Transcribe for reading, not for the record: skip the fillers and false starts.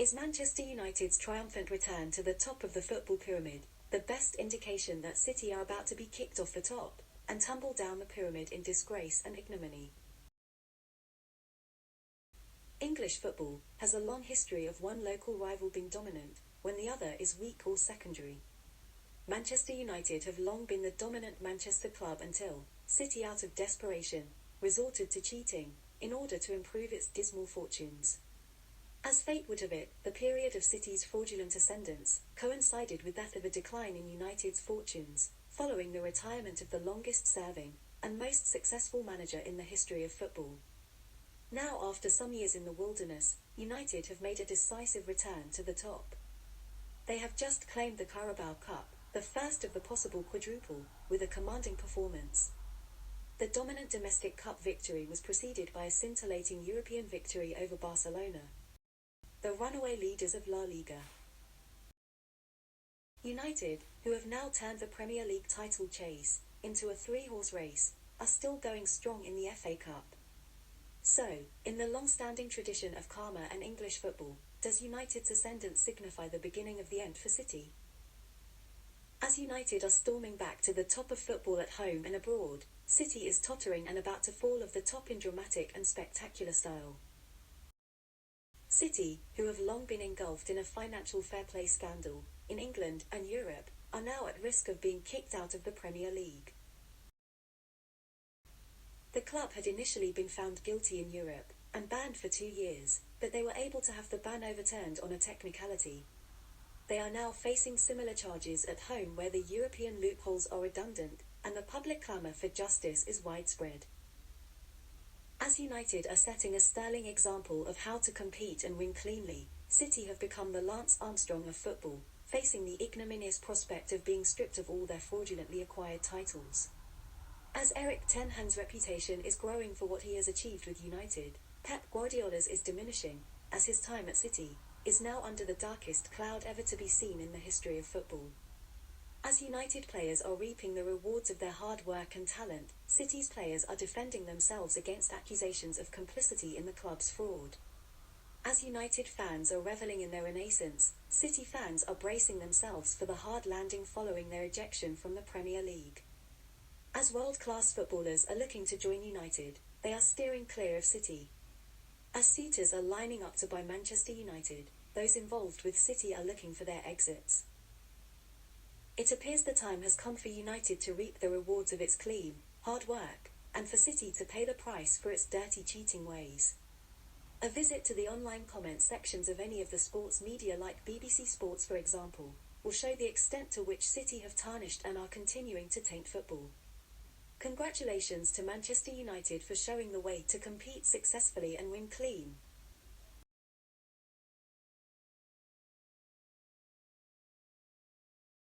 Is Manchester United's triumphant return to the top of the football pyramid the best indication that City are about to be kicked off the top and tumble down the pyramid in disgrace and ignominy? English football has a long history of one local rival being dominant when the other is weak or secondary. Manchester United have long been the dominant Manchester club until City, out of desperation, resorted to cheating in order to improve its dismal fortunes. As fate would have it, the period of City's fraudulent ascendance coincided with that of a decline in United's fortunes, following the retirement of the longest-serving and most successful manager in the history of football. Now, after some years in the wilderness, United have made a decisive return to the top. They have just claimed the Carabao Cup, the first of the possible quadruple, with a commanding performance. The dominant domestic cup victory was preceded by a scintillating European victory over Barcelona, the runaway leaders of La Liga. United, who have now turned the Premier League title chase into a three-horse race, are still going strong in the FA Cup. So, in the long-standing tradition of karma and English football, does United's ascendance signify the beginning of the end for City? As United are storming back to the top of football at home and abroad, City is tottering and about to fall off the top in dramatic and spectacular style. City, who have long been engulfed in a financial fair play scandal in England and Europe, are now at risk of being kicked out of the Premier League. The club had initially been found guilty in Europe and banned for 2 years, but they were able to have the ban overturned on a technicality. They are now facing similar charges at home, where the European loopholes are redundant and the public clamour for justice is widespread. As United are setting a sterling example of how to compete and win cleanly, City have become the Lance Armstrong of football, facing the ignominious prospect of being stripped of all their fraudulently acquired titles. As Erik ten Hag's reputation is growing for what he has achieved with United, Pep Guardiola's is diminishing, as his time at City is now under the darkest cloud ever to be seen in the history of football. As United players are reaping the rewards of their hard work and talent, City's players are defending themselves against accusations of complicity in the club's fraud. As United fans are reveling in their renaissance, City fans are bracing themselves for the hard landing following their ejection from the Premier League. As world-class footballers are looking to join United, they are steering clear of City. As suitors are lining up to buy Manchester United, those involved with City are looking for their exits. It appears the time has come for United to reap the rewards of its clean, hard work, and for City to pay the price for its dirty, cheating ways. A visit to the online comment sections of any of the sports media, like BBC Sports for example, will show the extent to which City have tarnished and are continuing to taint football. Congratulations to Manchester United for showing the way to compete successfully and win clean.